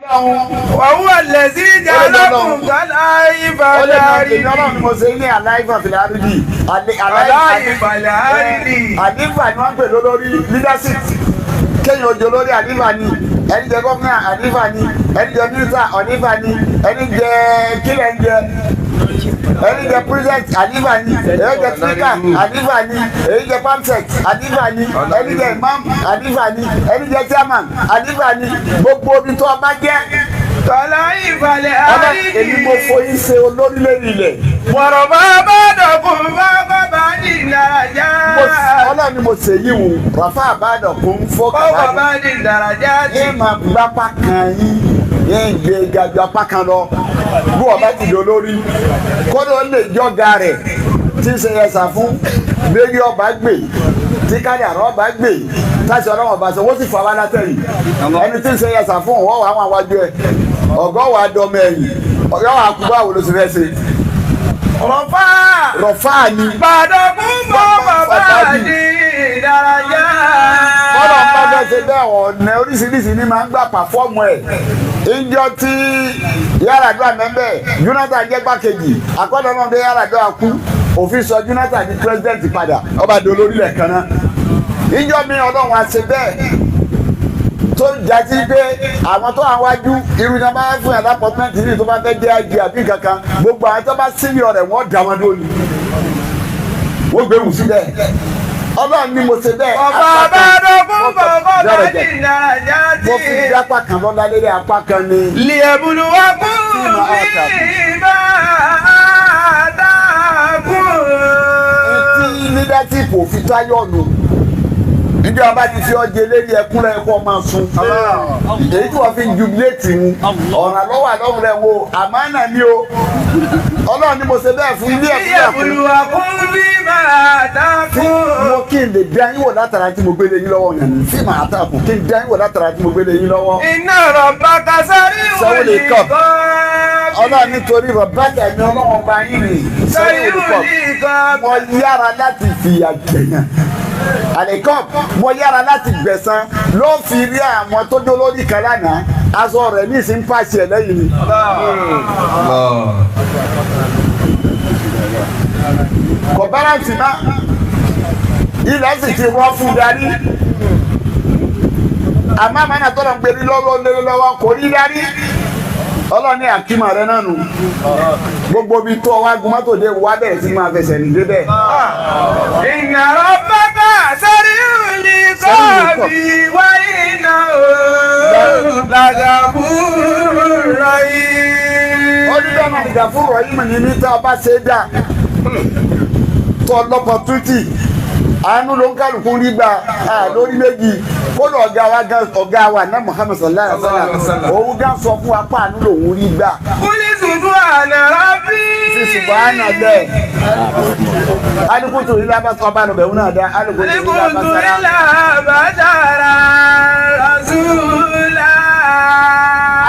wàhùwà lẹ́sí jàlọ́kùn aláìbá dárí. Ọlọ́run ni mo ṣe ní aláìbá fìlà àrídì. Aláìbá dárí. Àlífà ni wọ́n pè lórí leadership. Kéèyàn ojo lórí àlífà ni. Ẹni jẹ gómìnà àlífà ni. Ẹni jẹ mínísítà àlífà ni. Ẹni jẹ kílẹ̀ ń jẹ. Ẹni jẹ president àlífà ni. Ẹni jẹ speaker àlífà ni. Ẹni jẹ pamsec àlífà ni. Ẹni jẹ imam àlífà ni. Ẹni jẹ chairman àlífà ni. Gbogbo omi tó ọba jẹ. Aláìbá dárí. Èmi mo foyín ṣe olórí lórí ilẹ̀. Wọ̀rọ̀ bá dọ̀kun bá ní ìdárayá. Ọlọ́run ni mo ṣe yí wò. Ràfà àbádọ̀kun fọ́ Bọ́wọ̀ bá ní ìdárayá. yé máa gbápá kan yín yé ń gbé gàjọ apá kan lọ bí wọ́n bá ti dò lórí kódó lè jọ́ga rẹ̀ tí ń ṣe ẹ̀sà fún gbégi ọba gbè tí kádàrá ọba gbè táṣì ọlọ́wọ́n ọba sọ wọ́n sì fọ abá látẹ̀yìn ẹni tí ń ṣe ẹ̀sà fún ọ̀wọ́ wa àwọn àwájú ẹ̀ ọ̀gọ́ wa dọ́mọ ẹ̀yìn ọ̀gá wa kú báwo ló ṣe fẹ́ ṣe. Rọ̀fà ni. Bàdọ̀kún bá ní ìdárayá. Bọ́lá ń bá fẹ́ ṣe bẹ́ẹ̀ ọ̀nà oríṣiríṣi ni máa ń gbà pàfọ́ọ̀mù ẹ̀. Ìjọ tí Yar'Adua mẹ́mbẹ́ Jonathan jẹ́ gbàkejì àkọ́dọ̀ náà dé Yar'Adua kú òfin sọ Jonathan di president padà ọba di olórí rẹ̀ kan náà. Ìjọ mi Ọlọ́run á ṣe bẹ́ẹ̀ tó jásí pé àwọn tó àwọn wájú irú náà máa ń fún yàrá pọ́tmẹ́ntì ní tó bá fẹ́ jẹ́ àjẹ àbí kankan gbogbo àwọn tó bá sílẹ̀ ọ̀rẹ́ wọn dà wọn lónìí wọ́n gbé wù síbẹ̀ Ọlọ́run ni mo ṣe bẹ́ẹ̀. Ọba Bàdọ̀kún bá ní ìdárayá tí. Mo fi apá kan lọ́la lédè apá kan ni. Liyabluwakum fima atakum. Etí leadership òfin táyọ̀ nù. Níbi ọba ti fi ọjẹ lérí ẹkúnrẹ́ ẹ̀kọ́ máa sun. Èyí tí wọ́n fi ń jubiléètì ń. Ọ̀ràn lọ́wọ́ àlọ́run rẹ̀ wo àmánà ni o. Ọlọ́run ni mo ṣe bẹ́ẹ̀ fún ilé ẹ̀kọ́ àkùn. Liyabluwakum fima atakum. Mo kí n lè dá yín wò látara tí mo gbé lé yín lọ́wọ́ yẹn ni. Fíìmù àtàkùn kí n dá yín wò látara tí mo gbé lé yín lọ́wọ́. Inna rabbaka sari'ul iqab. Ọlọ́run nítorí Rabbaka ẹ̀mí ọlọ́run bá yín ni. Sari'ul iqab. Mo yára láti fìyà jẹ̀yàn. Àlẹ́kọ́ mo yára láti gbẹ̀san ló fi rí àwọn tó dó lórí kan lánàá aṣọ rẹ̀ ní ìsìn pàṣẹ lẹ́yìn ni. Kò báráǹtì náà ilẹ̀ sì ti wọ́n fún darí àmọ́ àmàna tó lọ ń gbèrú lọ́wọ́ kò rí darí ọlọ́ni àkímà rẹ náà nù gbogbo bí tó wá gun mọ́tò dé wá bẹ̀rẹ̀ sí máa fẹsẹ̀ ní débẹ̀. Inna rabbaka sari'ul iqabi wa innahu lagafurur rahim. Ó ní bẹ́ẹ̀ máa dìgbà fún ọ̀rọ̀ yìí ní níta ọba ṣe é dà tó lọ́pọ̀ tútì àánú ló ń kálukú rí gbà lórí méjì kódà ọ̀gá wa náà Muhammad sallallahu alaihi wasallam òun gán sọ fún wa pàánù lòun rí gbà. Kúlí subhana rabbi. Ti subhana bẹ́ẹ̀. Alikutu ilá bá sọ bá lọ bẹ̀rù náà dá. Alikutu ilá bá dára rasúlá.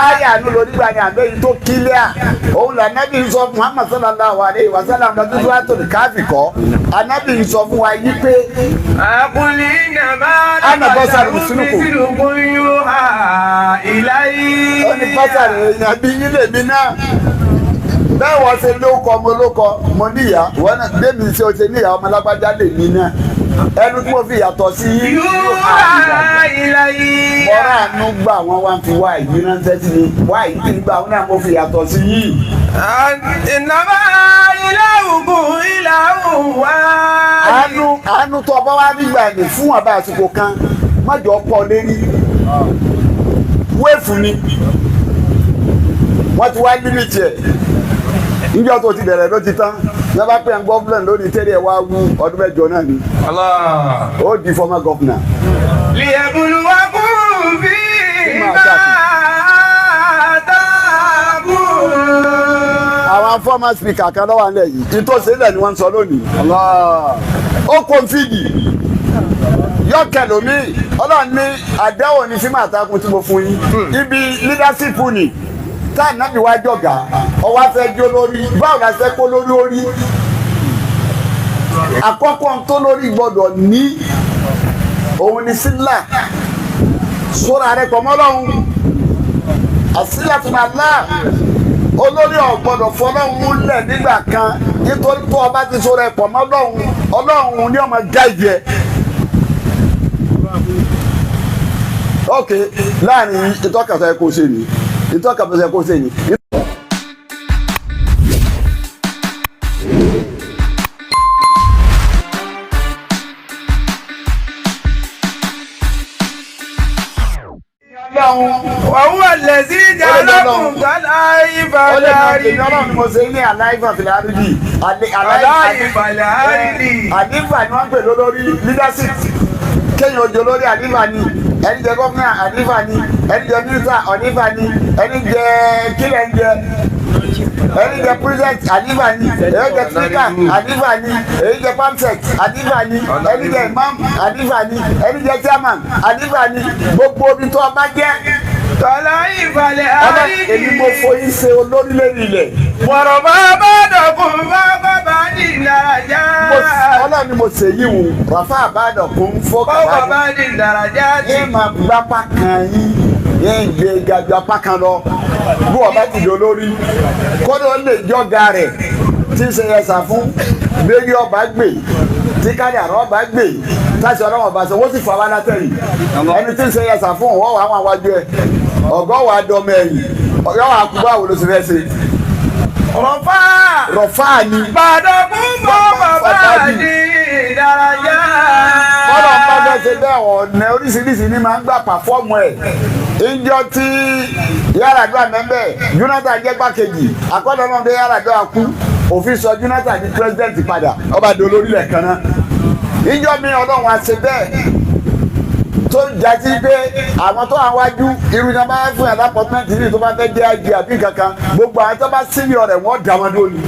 Ayé àánú lórí gbà ní àbẹ́ yìí tó kílíà. Òun là nábì sọ fún Muhammad sallallahu alaihi wasallam lọ́dún tó wá tó ní káfí kọ́. Ànábì sọ fún wa yí pé. Àkùnlé nàbà Anabọ́sàrì Mùsùlùkù. yóò hà ìláyé. Ó ní bọ́sàrì èèyàn bí yín lèmi náà. Bẹ́ẹ̀ wọ́n ṣe lóko ọmọ olóko mo níyà wọ́n náà débi ṣe o ṣe níyà ọmọ alágbájá lèmi náà. Ẹnu tí mo fi yàtọ̀ sí yín. Yóò hà ìláyé. Mọ́ra àánú gbà wọ́n wá fi wá ìdí ránṣẹ́ sí mi. Wá ìdí gbà wọ́n náà mo fi yàtọ̀ sí yín. Ìnáwó ìlàhùn ìlàhùn wá. Àánú tó ọba wá nígbà ní fún àbá àsìkò kan má jọ pọ̀ lérí. Wéèfù ni wọ́n ti wá límìtì ẹ̀. Níjọ́ tó ti bẹ̀rẹ̀ ló ti tán. Ní wọ́n bá pè ń gọ́fúnà lórí tẹ́lẹ̀ wá wú ọdún mẹ́jọ náà ni. Ó di former governor. Liyabluwakum fima atakum. Àwọn former speaker kan lọ́wọ́ alẹ́ yìí ìtòsí ilẹ̀ ni wọ́n ń sọ lónìí. Ó kò fìdí yọkẹ lomi Ọlọ́run ní àdéhùn ní fíìmù àtàkùn tí mo fún yín ibi leadership ni tá ànábì wá jọ̀gá ọwọ́ afẹ́ jó lórí báwo la fẹ́ kó lórí orí àkọ́kọ́ tó lórí gbọ́dọ̀ ní òun ní sílà sóra rẹ̀ pọ̀ mọ́ Ọlọ́run àsílàtúmọ̀lá olórí ọ̀gbọ́dọ̀ fọlọ́hún lẹ̀ nígbà kan nítorí tó ọba ti sọ rẹ̀ pọ̀ mọ́ ọlọ́hún ní ọmọ gáìjẹ. ok láàrin ìtọ́kàtà ẹ̀kọ́ ṣe ni ìtọ́kàtà ẹ̀kọ́ ṣe ni. wàhùwà lẹ́sí ìjà alákùn gbọ́dọ̀ àìbàlẹ̀ àrídì. ọlọ́run ni mo ṣe ní aláìbàlẹ̀ àrídì. aláìbàlẹ̀ àrídì. àdìbà ni wọ́n pè lórí leadership kéèyàn ojú olórí àdìbà ni ẹni jẹ gómìnà àdìbà ni ẹni jẹ mínísítà àdìbà ni ẹni jẹ kílẹ̀ ń jẹ ẹni jẹ president àdìbà ni ẹni jẹ speaker àdìbà ni ẹni jẹ pamsec àdìbà ni ẹni jẹ imam àdìbà ni ẹni jẹ chairman àdìbà ni gbogbo omi tó ọba jẹ. tọ́lá ìbàlẹ̀ àrídì. èmi mo foyín ṣe olórí lórí ilẹ̀. wọ̀rọ̀ bá dọ̀kun bá ní ìdárayá. ọlọ́run ni mo ṣe yí wò rafa àbádọ̀kun fọ́kàn bá ní ìdárayá. ẹ máa gbapá kan yín yẹn gbé gàdú apá kan lọ bí ọba ti di olórí kódò lè jọga rẹ̀ tí ń ṣe ẹ̀sà fún bẹ́ẹ̀ni ọba gbè tí kádàrá ọba gbè táṣì ọlọ́wọ́n ọba sọ wọ́n sì fọ abá látẹ̀yìn ẹni tí ń ṣe ẹ̀sà fún ọ̀wọ́ wà wọn àwájú ẹ̀ ọ̀gọ́ wà dọ́mọ ẹ̀yìn ọ̀gọ́ wà kú báwo ló ti fẹ́ ṣe. rọ̀fà ni. bàdàkùn bọ́ bàbá ní ìdárayá. bọ́lá ń bá bẹ́ẹ̀ ṣe bẹ́ẹ̀ ọ̀nà oríṣiríṣi ni máa ń gbà pàfọ́ọ̀mù ẹ̀. ìjọ tí Yar'Adua mẹ́mbẹ́ Jonathan jẹ́ gbákejì àkọ́dọ̀ náà dé Yar'Adua kú òfin sọ Jonathan di president padà ọba dolórí rẹ̀ kan náà. ìjọ mi ọlọ́run á ṣe bẹ́ẹ̀ tó jásí pé àwọn tó wà wájú irú iná bá fún yàrá pọtumẹ́ntì ní tó bá fẹ́ dé àjẹ àbí kankan gbogbo àwọn tó bá sílẹ̀ rẹ̀ wọ́n dà wọn lónìí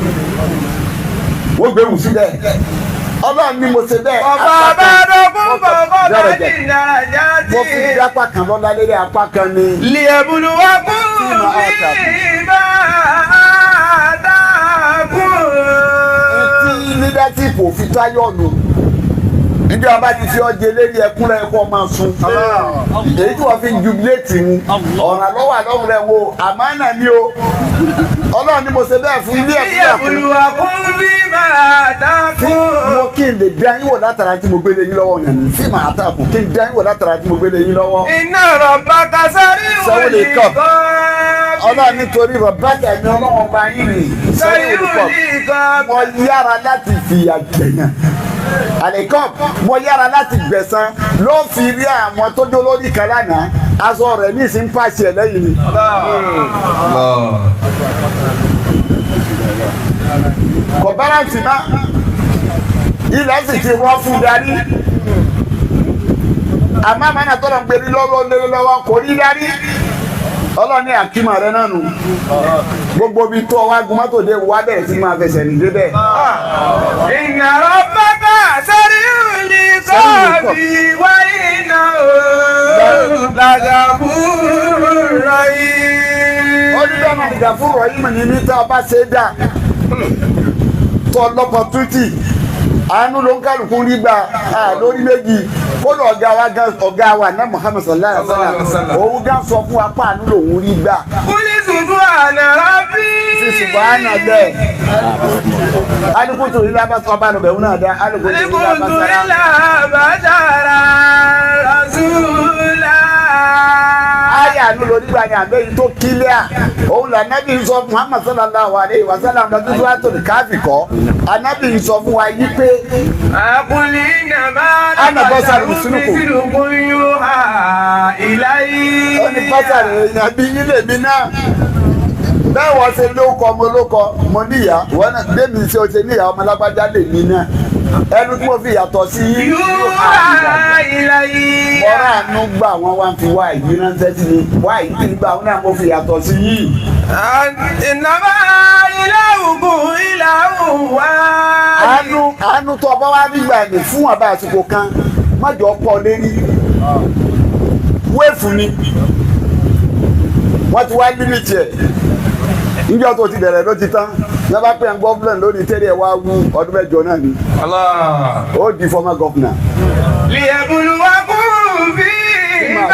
wọ́n gbé wù sílẹ̀ ọlọ́run ni mo ṣe bẹ́ẹ̀. ọba abádọ́gún bọ̀bọ̀ bá ní ìdárayá tí. mo fi di apá kan lọ́la lérí apá kan ni. lìyẹ̀bùlù wá kún bí bá dákún. etí leadership òfin táyọ̀ nù níjọ́ ọba ti fi ọjẹ́ lérí ẹkún rẹ̀ kọ́ máa sun èyí tí wọ́n fi jubiléètì mu ọ̀ràn lọ́wọ́ àlọ́run rẹ̀ wo àmánà ni o ọlọ́run ni mo ṣe bẹ́ẹ̀ fún ilé ẹ̀kún rẹ̀ fún. ìyẹ̀bùlùwà kún bí máa dákún. mo kí n lè dá yín wò látara tí mo gbélé yín lọ́wọ́ yẹn ní fíìmù àtàkùn kí n dá yín wò látara tí mo gbélé yín lọ́wọ́. iná rọ̀bà kasari wòlíì kọ́. ọlọ́run nítorí rọ̀bà tẹ̀mí ọlọ́run bá yín rìn sọ́rí wòlíì kọ́. mo yára láti fìyà jẹ̀yàn àlẹ́kọ́ mo yára láti gbẹ̀san ló fi rí àwọn tó jó lórí kan lánàá aṣọ rẹ̀ ní ìsín pàṣẹ lẹ́yìn ni. kò báráǹtì má ilẹ̀ sì ti wọ́n fún darí àmọ́ àmàna tó lọ ń gbé ní lọ́wọ́ kò rí darí ọlọ́ni àkímọ̀ rẹ náà nù gbogbo bíi tó wá gun mọ́tò dé wá bẹ̀rẹ̀ sí máa fẹsẹ̀ ní débẹ̀. ìyàrá bàbá sẹ́rí ní kọ́ọ̀bì wáyé náà ó làgàbù rọ̀yì. ọdún bẹ́ẹ̀ máa dìgbà fún rọ̀yì mi ní níta ọba ṣe é dà tó lọ́pọ̀ tútì àánú ló ń kálukú rí gbà lórí méjì kódà ọ̀gá wa náà Muhammad sallallahu alaihi wasallam òun gán sọ fún apá àánú lòun rí gbà. kúlí ṣùgbọ́n àná rábí. ṣùgbọ́n àná bẹ́ẹ̀ alikutu ilé abasọ ọba nù bẹ̀rù náà dá alikutu ilé abasara rasula. ayé àánú ló nígbà ní àbẹ́yìn tó kílíà òun là nábì ń sọ Muhammad sallallahu alaihi wasallam lọ́dún tó wá tó ní káfí kọ́ anábì ń sọ fún wa yí pé. àkùnlé nàbà anabọ́sàrì mùsùlùkù yóò hà ìláyé. ó ní bọ́sàrì èèyàn bí yín lèmi náà bẹ́ẹ̀ wọ́n ṣe lóko mo lóko mo níyà wọ́n náà bẹ́ẹ̀mi ṣe o ṣe níyà ọmọ alágbájá lèmi náà ẹnu tí mo fi yàtọ̀ sí yín yóò hà ìláyé. mọ́ra àánú gbà wọ́n wá ń fi wá ìyí ránṣẹ́ sí mi wá ìyí nígbà wọn náà mo fi yàtọ̀ sí yín. ìnáwó ilé ògùn ilé òun wá. àánú tó ọba wa nígbà ní fún àbá àsìkò kan májọ pọ̀ lérí wéèfù ni wọ́n ti wá límìtì ẹ̀ níjọ́ tó ti bẹ̀rẹ̀ ló ti tán ní bá pẹ́ ń gọ́fúnà lórí tẹ́lẹ̀ wá wú ọdún mẹ́jọ náà ni ó di former governor. lìyẹ̀bùlùwà kún bí bá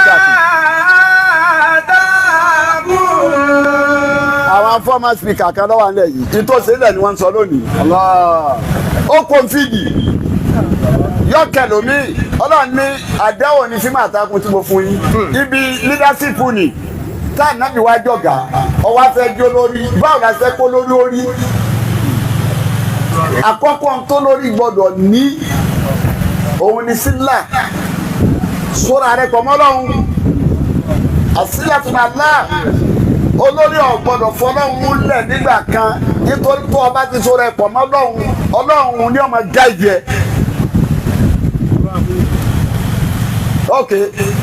dákú. former speaker kan lọ́wọ́ alẹ́ yìí ìtòsí ilẹ̀ ni wọ́n ń sọ lónìí ó kó fídì yọkẹ lomi Ọlọ́run ní àdáwò ní fíìmù àtàkùn tí mo fún yín ibi leadership ni tá ànábì wá jọ̀gá ọwọ́ afẹ́ jó lórí báwo la ṣe kó lórí orí àkọ́kọ́ tó lórí gbọ́dọ̀ ní òun ní sílà sóra rẹ̀ pọ̀ mọ́ Ọlọ́run àsílà fún Allah olórí ọ̀gbọ́dọ̀ fọlọ́run lẹ̀ nígbà kan nítorí tó ọba ti sóra ẹ̀ pọ̀ mọ́ Ọlọ́run ní ọmọ gáìdì ẹ̀. ok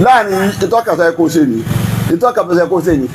láàrin ìtọ́kasẹ̀ kò ṣe ni ìtọ́kasẹ̀ kò ṣe ni.